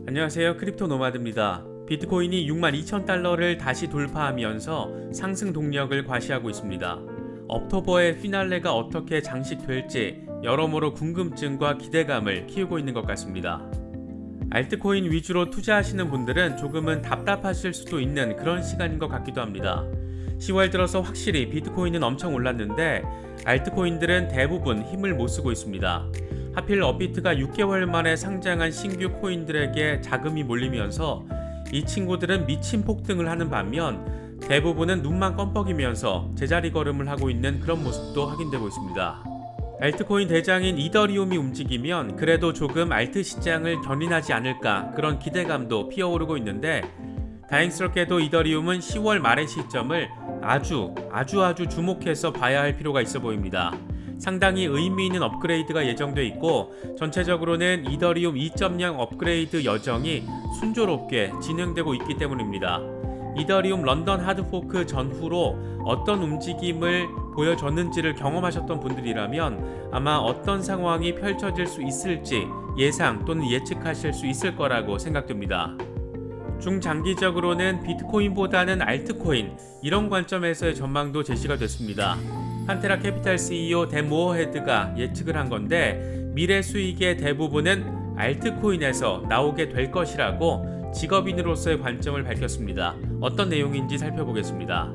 안녕하세요. 크립토 노마드입니다. 비트코인이 62,000달러를 다시 돌파하면서 상승 동력을 과시하고 있습니다. 억토버의 피날레가 어떻게 장식될지 여러모로 궁금증과 기대감을 키우고 있는 것 같습니다. 알트코인 위주로 투자하시는 분들은 조금은 답답하실 수도 있는 그런 시간인 것 같기도 합니다. 10월 들어서 확실히 비트코인은 엄청 올랐는데 알트코인들은 대부분 힘을 못 쓰고 있습니다. 하필 업비트가 6개월 만에 상장한 신규 코인들에게 자금이 몰리면서 이 친구들은 미친 폭등을 하는 반면 대부분은 눈만 껌뻑이면서 제자리 걸음을 하고 있는 그런 모습도 확인되고 있습니다. 알트코인 대장인 이더리움이 움직이면 그래도 조금 알트 시장을 견인하지 않을까 그런 기대감도 피어오르고 있는데 다행스럽게도 이더리움은 10월 말의 시점을 아주 주목해서 봐야 할 필요가 있어 보입니다. 상당히 의미 있는 업그레이드가 예정돼 있고 전체적으로는 이더리움 2.0 업그레이드 여정이 순조롭게 진행되고 있기 때문입니다. 이더리움 런던 하드포크 전후로 어떤 움직임을 보여줬는지를 경험하셨던 분들이라면 아마 어떤 상황이 펼쳐질 수 있을지 예상 또는 예측하실 수 있을 거라고 생각됩니다. 중장기적으로는 비트코인보다는 알트코인 이런 관점에서의 전망도 제시가 됐습니다. 판테라 캐피탈 CEO 댄 모어헤드가 예측을 한 건데 미래 수익의 대부분은 알트코인에서 나오게 될 것이라고 직업인으로서의 관점을 밝혔습니다. 어떤 내용인지 살펴보겠습니다.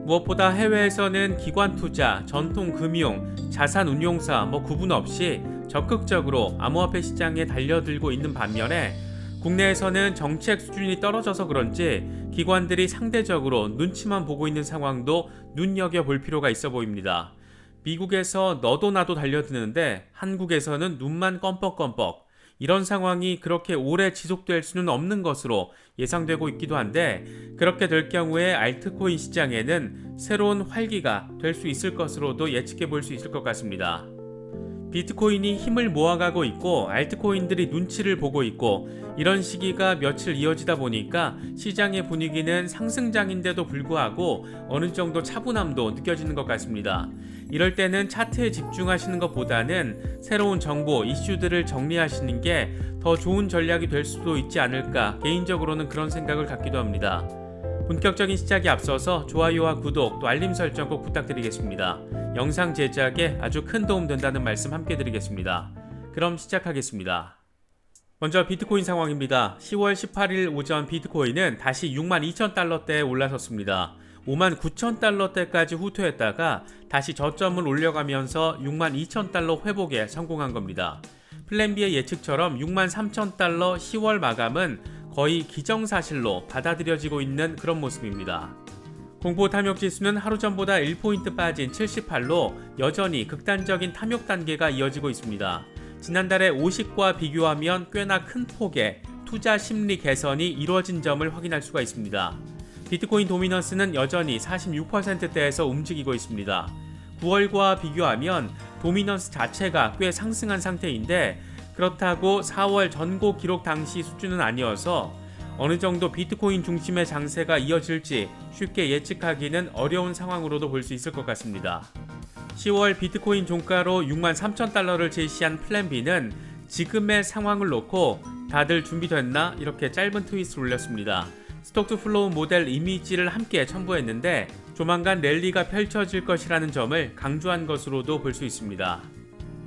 무엇보다 해외에서는 기관 투자, 전통 금융, 자산 운용사 구분 없이 적극적으로 암호화폐 시장에 달려들고 있는 반면에 국내에서는 정책 수준이 떨어져서 그런지 기관들이 상대적으로 눈치만 보고 있는 상황도 눈여겨볼 필요가 있어 보입니다. 미국에서 너도 나도 달려드는데 한국에서는 눈만 껌뻑껌뻑 이런 상황이 그렇게 오래 지속될 수는 없는 것으로 예상되고 있기도 한데 그렇게 될 경우에 알트코인 시장에는 새로운 활기가 될 수 있을 것으로도 예측해 볼 수 있을 것 같습니다. 비트코인이 힘을 모아가고 있고 알트코인들이 눈치를 보고 있고 이런 시기가 며칠 이어지다 보니까 시장의 분위기는 상승장인데도 불구하고 어느 정도 차분함도 느껴지는 것 같습니다. 이럴 때는 차트에 집중하시는 것보다는 새로운 정보, 이슈들을 정리하시는 게 더 좋은 전략이 될 수도 있지 않을까 개인적으로는 그런 생각을 갖기도 합니다. 본격적인 시작에 앞서서 좋아요와 구독 또 알림 설정 꼭 부탁드리겠습니다. 영상 제작에 아주 큰 도움 된다는 말씀 함께 드리겠습니다. 그럼 시작하겠습니다. 먼저 비트코인 상황입니다. 10월 18일 오전 비트코인은 다시 62,000달러대에 올라섰습니다. 59,000달러대까지 후퇴했다가 다시 저점을 올려가면서 62,000달러 회복에 성공한 겁니다. 플랜B의 예측처럼 63,000달러 10월 마감은 거의 기정사실로 받아들여지고 있는 그런 모습입니다. 공포 탐욕 지수는 하루 전보다 1포인트 빠진 78로 여전히 극단적인 탐욕 단계가 이어지고 있습니다. 지난달에 50과 비교하면 꽤나 큰 폭의 투자 심리 개선이 이루어진 점을 확인할 수가 있습니다. 비트코인 도미넌스는 여전히 46%대에서 움직이고 있습니다. 9월과 비교하면 도미넌스 자체가 꽤 상승한 상태인데 그렇다고 4월 전고 기록 당시 수준은 아니어서 어느 정도 비트코인 중심의 장세가 이어질지 쉽게 예측하기는 어려운 상황으로도 볼 수 있을 것 같습니다. 10월 비트코인 종가로 63,000달러를 제시한 플랜B는 지금의 상황을 놓고 다들 준비됐나? 이렇게 짧은 트윗을 올렸습니다. 스톡 투 플로우 모델 이미지를 함께 첨부했는데 조만간 랠리가 펼쳐질 것이라는 점을 강조한 것으로도 볼 수 있습니다.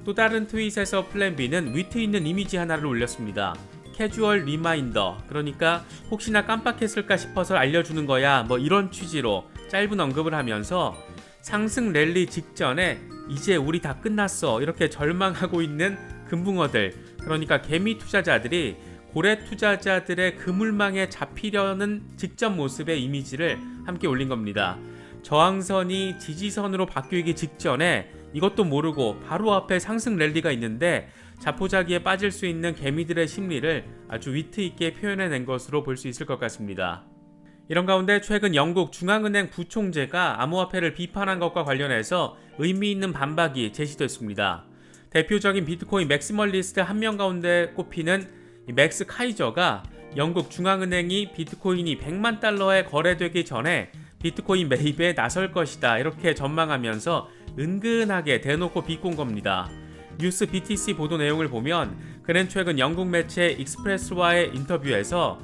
또 다른 트윗에서 플랜B는 위트 있는 이미지 하나를 올렸습니다. 캐주얼 리마인더, 그러니까 혹시나 깜빡했을까 싶어서 알려주는 거야 이런 취지로 짧은 언급을 하면서 상승 랠리 직전에 이제 우리 다 끝났어 이렇게 절망하고 있는 금붕어들, 그러니까 개미 투자자들이 고래 투자자들의 그물망에 잡히려는 직전 모습의 이미지를 함께 올린 겁니다. 저항선이 지지선으로 바뀌기 직전에 이것도 모르고 바로 앞에 상승 랠리가 있는데 자포자기에 빠질 수 있는 개미들의 심리를 아주 위트 있게 표현해낸 것으로 볼 수 있을 것 같습니다. 이런 가운데 최근 영국 중앙은행 부총재가 암호화폐를 비판한 것과 관련해서 의미 있는 반박이 제시됐습니다. 대표적인 비트코인 맥시멀리스트 한 명 가운데 꼽히는 맥스 카이저가 영국 중앙은행이 비트코인이 100만 달러에 거래되기 전에 비트코인 매입에 나설 것이다 이렇게 전망하면서 은근하게 대놓고 비꼰 겁니다. 뉴스 BTC 보도 내용을 보면 그는 최근 영국 매체 익스프레스와의 인터뷰에서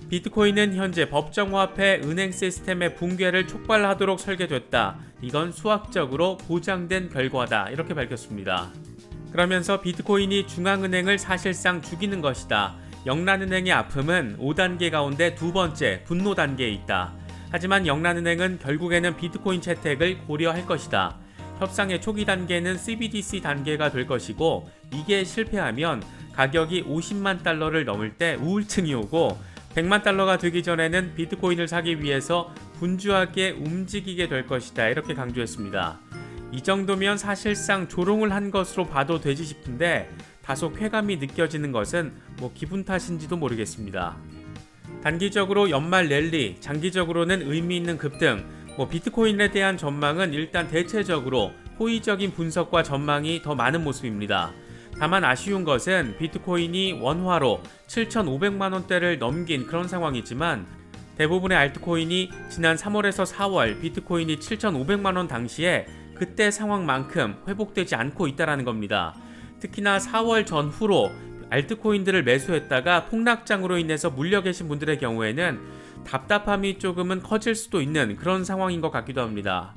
비트코인은 현재 법정화폐 은행 시스템의 붕괴를 촉발하도록 설계됐다. 이건 수학적으로 보장된 결과다. 이렇게 밝혔습니다. 그러면서 비트코인이 중앙은행을 사실상 죽이는 것이다. 영란은행의 아픔은 5단계 가운데 두 번째 분노 단계에 있다. 하지만 영란은행은 결국에는 비트코인 채택을 고려할 것이다. 협상의 초기 단계는 CBDC 단계가 될 것이고 이게 실패하면 가격이 50만 달러를 넘을 때 우울증이 오고 100만 달러가 되기 전에는 비트코인을 사기 위해서 분주하게 움직이게 될 것이다. 이렇게 강조했습니다. 이 정도면 사실상 조롱을 한 것으로 봐도 되지 싶은데 다소 쾌감이 느껴지는 것은 기분 탓인지도 모르겠습니다. 단기적으로 연말 랠리, 장기적으로는 의미 있는 급등, 비트코인에 대한 전망은 일단 대체적으로 호의적인 분석과 전망이 더 많은 모습입니다. 다만 아쉬운 것은 비트코인이 원화로 7,500만 원대를 넘긴 그런 상황이지만 대부분의 알트코인이 지난 3월에서 4월 비트코인이 7,500만 원 당시에 그때 상황만큼 회복되지 않고 있다는 겁니다. 특히나 4월 전후로 알트코인들을 매수했다가 폭락장으로 인해서 물려 계신 분들의 경우에는 답답함이 조금은 커질 수도 있는 그런 상황인 것 같기도 합니다.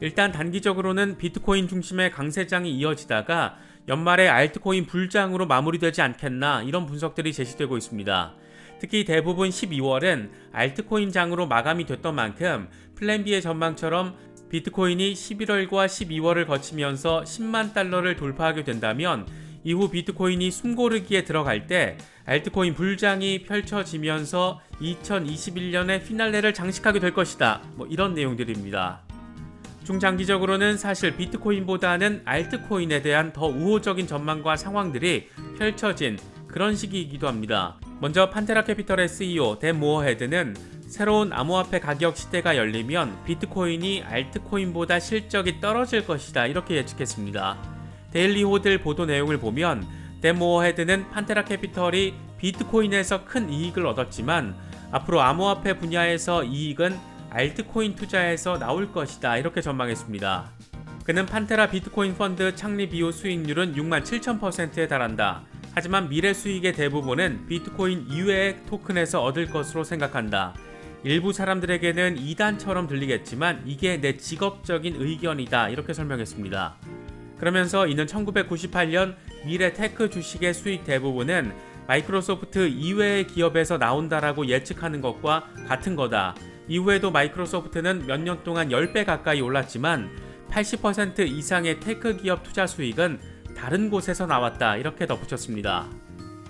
일단 단기적으로는 비트코인 중심의 강세장이 이어지다가 연말에 알트코인 불장으로 마무리되지 않겠나 이런 분석들이 제시되고 있습니다. 특히 대부분 12월은 알트코인 장으로 마감이 됐던 만큼 플랜 B의 전망처럼 비트코인이 11월과 12월을 거치면서 10만 달러를 돌파하게 된다면 이후 비트코인이 숨고르기에 들어갈 때 알트코인 불장이 펼쳐지면서 2021년의 피날레를 장식하게 될 것이다. 이런 내용들입니다. 중장기적으로는 사실 비트코인보다는 알트코인에 대한 더 우호적인 전망과 상황들이 펼쳐진 그런 시기이기도 합니다. 먼저 판테라 캐피털의 CEO 댄 모어헤드는 새로운 암호화폐 가격 시대가 열리면 비트코인이 알트코인보다 실적이 떨어질 것이다. 이렇게 예측했습니다. 데일리 호들 보도 내용을 보면 댄 모어헤드는 판테라 캐피털이 비트코인에서 큰 이익을 얻었지만 앞으로 암호화폐 분야에서 이익은 알트코인 투자에서 나올 것이다. 이렇게 전망했습니다. 그는 판테라 비트코인 펀드 창립 이후 수익률은 67,000%에 달한다. 하지만 미래 수익의 대부분은 비트코인 이외의 토큰에서 얻을 것으로 생각한다. 일부 사람들에게는 이단처럼 들리겠지만 이게 내 직업적인 의견이다. 이렇게 설명했습니다. 그러면서 이는 1998년 미래 테크 주식의 수익 대부분은 마이크로소프트 이외의 기업에서 나온다라고 예측하는 것과 같은 거다. 이후에도 마이크로소프트는 몇 년 동안 10배 가까이 올랐지만 80% 이상의 테크 기업 투자 수익은 다른 곳에서 나왔다. 이렇게 덧붙였습니다.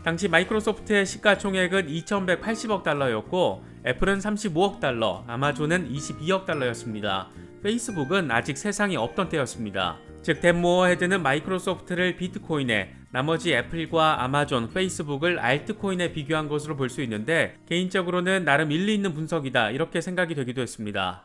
당시 마이크로소프트의 시가총액은 2,180억 달러였고 애플은 35억 달러, 아마존은 22억 달러였습니다. 페이스북은 아직 세상에 없던 때였습니다. 즉 댄 모어헤드는 마이크로소프트를 비트코인에, 나머지 애플과 아마존, 페이스북을 알트코인에 비교한 것으로 볼 수 있는데 개인적으로는 나름 일리 있는 분석이다 이렇게 생각이 되기도 했습니다.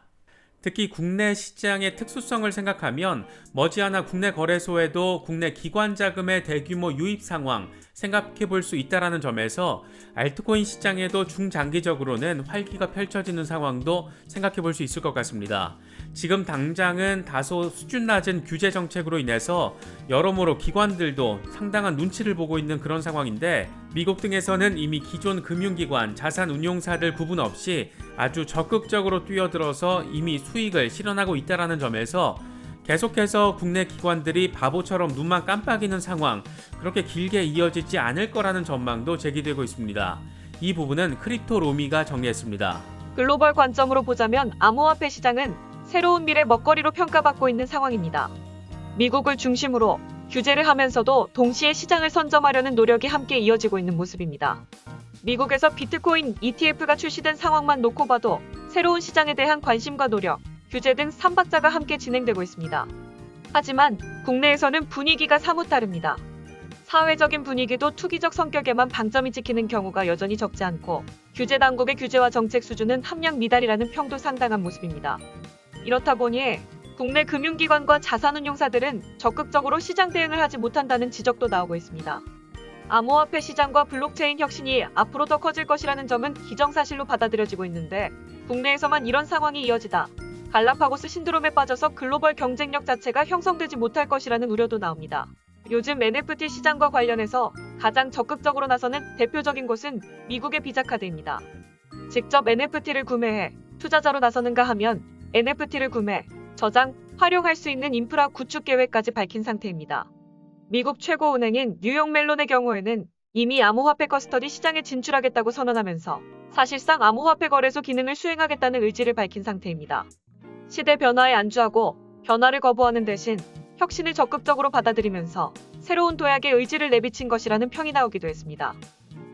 특히 국내 시장의 특수성을 생각하면 머지않아 국내 거래소에도 국내 기관 자금의 대규모 유입 상황 생각해 볼 수 있다는 점에서 알트코인 시장에도 중장기적으로는 활기가 펼쳐지는 상황도 생각해 볼 수 있을 것 같습니다. 지금 당장은 다소 수준 낮은 규제 정책으로 인해서 여러모로 기관들도 상당한 눈치를 보고 있는 그런 상황인데 미국 등에서는 이미 기존 금융기관, 자산운용사들 구분 없이 아주 적극적으로 뛰어들어서 이미 수익을 실현하고 있다는 점에서 계속해서 국내 기관들이 바보처럼 눈만 깜빡이는 상황 그렇게 길게 이어지지 않을 거라는 전망도 제기되고 있습니다. 이 부분은 크립토로미가 정리했습니다. 글로벌 관점으로 보자면 암호화폐 시장은 새로운 미래 먹거리로 평가받고 있는 상황입니다. 미국을 중심으로 규제를 하면서도 동시에 시장을 선점하려는 노력이 함께 이어지고 있는 모습입니다. 미국에서 비트코인 ETF가 출시된 상황만 놓고 봐도 새로운 시장에 대한 관심과 노력, 규제 등 3박자가 함께 진행되고 있습니다. 하지만 국내에서는 분위기가 사뭇 다릅니다. 사회적인 분위기도 투기적 성격에만 방점이 찍히는 경우가 여전히 적지 않고 규제 당국의 규제와 정책 수준은 함량 미달이라는 평도 상당한 모습입니다. 이렇다 보니 국내 금융기관과 자산운용사들은 적극적으로 시장 대응을 하지 못한다는 지적도 나오고 있습니다. 암호화폐 시장과 블록체인 혁신이 앞으로 더 커질 것이라는 점은 기정사실로 받아들여지고 있는데 국내에서만 이런 상황이 이어지다 갈라파고스 신드롬에 빠져서 글로벌 경쟁력 자체가 형성되지 못할 것이라는 우려도 나옵니다. 요즘 NFT 시장과 관련해서 가장 적극적으로 나서는 대표적인 곳은 미국의 비자카드입니다. 직접 NFT를 구매해 투자자로 나서는가 하면 NFT를 구매, 저장, 활용할 수 있는 인프라 구축 계획까지 밝힌 상태입니다. 미국 최고 은행인 뉴욕 멜론의 경우에는 이미 암호화폐 커스터디 시장에 진출하겠다고 선언하면서 사실상 암호화폐 거래소 기능을 수행하겠다는 의지를 밝힌 상태입니다. 시대 변화에 안주하고 변화를 거부하는 대신 혁신을 적극적으로 받아들이면서 새로운 도약의 의지를 내비친 것이라는 평이 나오기도 했습니다.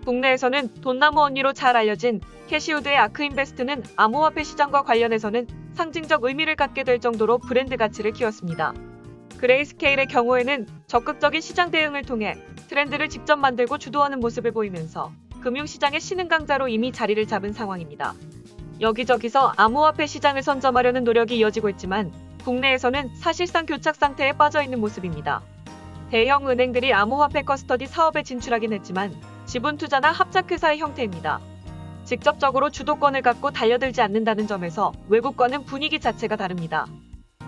국내에서는 돈나무 언니로 잘 알려진 캐시우드의 아크인베스트는 암호화폐 시장과 관련해서는 상징적 의미를 갖게 될 정도로 브랜드 가치를 키웠습니다. 그레이스케일의 경우에는 적극적인 시장 대응을 통해 트렌드를 직접 만들고 주도하는 모습을 보이면서 금융시장의 신흥 강자로 이미 자리를 잡은 상황입니다. 여기저기서 암호화폐 시장을 선점하려는 노력이 이어지고 있지만 국내에서는 사실상 교착 상태에 빠져 있는 모습입니다. 대형 은행들이 암호화폐 커스터디 사업에 진출하긴 했지만 지분 투자나 합작회사의 형태입니다. 직접적으로 주도권을 갖고 달려들지 않는다는 점에서 외국과는 분위기 자체가 다릅니다.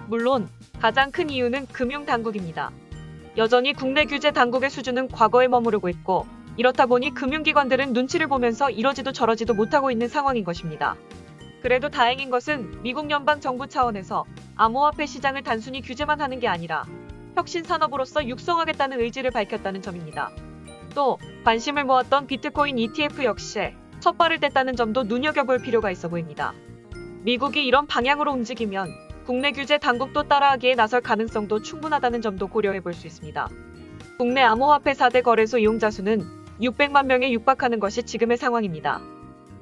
물론 가장 큰 이유는 금융당국입니다. 여전히 국내 규제 당국의 수준은 과거에 머무르고 있고 이렇다 보니 금융기관들은 눈치를 보면서 이러지도 저러지도 못하고 있는 상황인 것입니다. 그래도 다행인 것은 미국 연방정부 차원에서 암호화폐 시장을 단순히 규제만 하는 게 아니라 혁신 산업으로서 육성하겠다는 의지를 밝혔다는 점입니다. 또 관심을 모았던 비트코인 ETF 역시 첫 발을 뗐다는 점도 눈여겨볼 필요가 있어 보입니다. 미국이 이런 방향으로 움직이면 국내 규제 당국도 따라하기에 나설 가능성도 충분하다는 점도 고려해 볼 수 있습니다. 국내 암호화폐 4대 거래소 이용자 수는 600만 명에 육박하는 것이 지금의 상황입니다.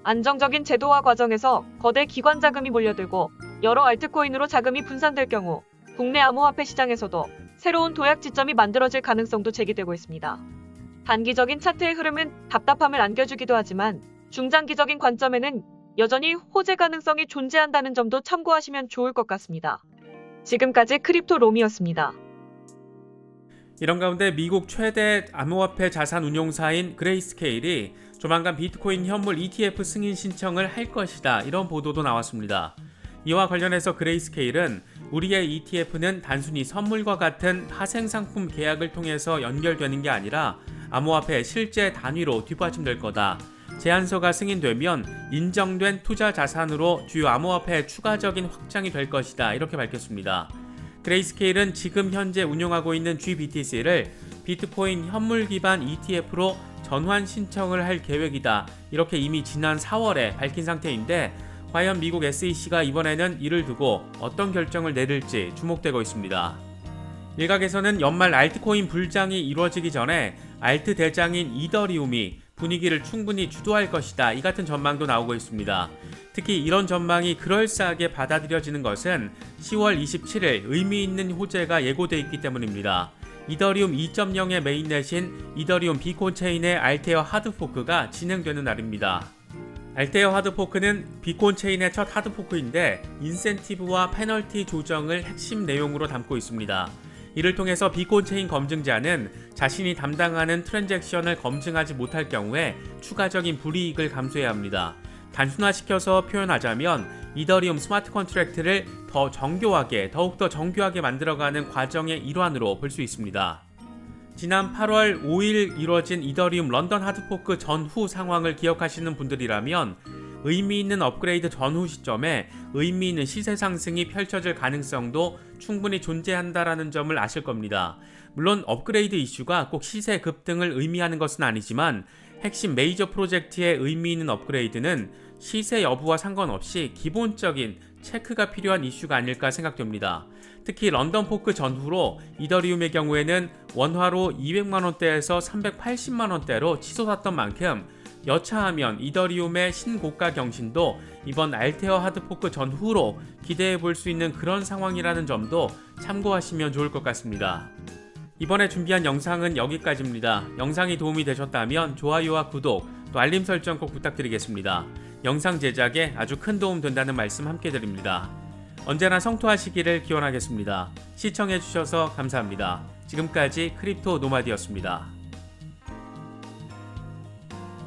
안정적인 제도화 과정에서 거대 기관 자금이 몰려들고 여러 알트코인으로 자금이 분산될 경우 국내 암호화폐 시장에서도 새로운 도약 지점이 만들어질 가능성도 제기되고 있습니다. 단기적인 차트의 흐름은 답답함을 안겨주기도 하지만 중장기적인 관점에는 여전히 호재 가능성이 존재한다는 점도 참고하시면 좋을 것 같습니다. 지금까지 크립토 롬이었습니다. 이런 가운데 미국 최대 암호화폐 자산 운용사인 그레이스케일이 조만간 비트코인 현물 ETF 승인 신청을 할 것이다, 이런 보도도 나왔습니다. 이와 관련해서 그레이스케일은 우리의 ETF는 단순히 선물과 같은 파생상품 계약을 통해서 연결되는 게 아니라 암호화폐 실제 단위로 뒷받침될 거다. 제안서가 승인되면 인정된 투자 자산으로 주요 암호화폐의 추가적인 확장이 될 것이다, 이렇게 밝혔습니다. 그레이스케일은 지금 현재 운영하고 있는 GBTC를 비트코인 현물 기반 ETF로 전환 신청을 할 계획이다, 이렇게 이미 지난 4월에 밝힌 상태인데 과연 미국 SEC가 이번에는 이를 두고 어떤 결정을 내릴지 주목되고 있습니다. 일각에서는 연말 알트코인 불장이 이루어지기 전에 알트 대장인 이더리움이 분위기를 충분히 주도할 것이다, 이 같은 전망도 나오고 있습니다. 특히 이런 전망이 그럴싸하게 받아들여지는 것은 10월 27일 의미 있는 호재가 예고돼 있기 때문입니다. 이더리움 2.0의 메인넷인 이더리움 비콘 체인의 알테어 하드포크가 진행되는 날입니다. 알테어 하드포크는 비콘 체인의 첫 하드포크인데 인센티브와 페널티 조정을 핵심 내용으로 담고 있습니다. 이를 통해서 비콘 체인 검증자는 자신이 담당하는 트랜잭션을 검증하지 못할 경우에 추가적인 불이익을 감수해야 합니다. 단순화시켜서 표현하자면 이더리움 스마트 컨트랙트를 더욱더 정교하게 만들어가는 과정의 일환으로 볼 수 있습니다. 지난 8월 5일 이뤄진 이더리움 런던 하드포크 전후 상황을 기억하시는 분들이라면 의미 있는 업그레이드 전후 시점에 의미 있는 시세 상승이 펼쳐질 가능성도 충분히 존재한다라는 점을 아실 겁니다. 물론 업그레이드 이슈가 꼭 시세 급등을 의미하는 것은 아니지만 핵심 메이저 프로젝트의 의미 있는 업그레이드는 시세 여부와 상관없이 기본적인 체크가 필요한 이슈가 아닐까 생각됩니다. 특히 런던 포크 전후로 이더리움의 경우에는 원화로 200만원대에서 380만원대로 치솟았던 만큼 여차하면 이더리움의 신고가 경신도 이번 알테어 하드포크 전후로 기대해 볼 수 있는 그런 상황이라는 점도 참고하시면 좋을 것 같습니다. 이번에 준비한 영상은 여기까지입니다. 영상이 도움이 되셨다면 좋아요와 구독, 또 알림 설정 꼭 부탁드리겠습니다. 영상 제작에 아주 큰 도움 된다는 말씀 함께 드립니다. 언제나 성토하시기를 기원하겠습니다. 시청해주셔서 감사합니다. 지금까지 크립토 노마디였습니다.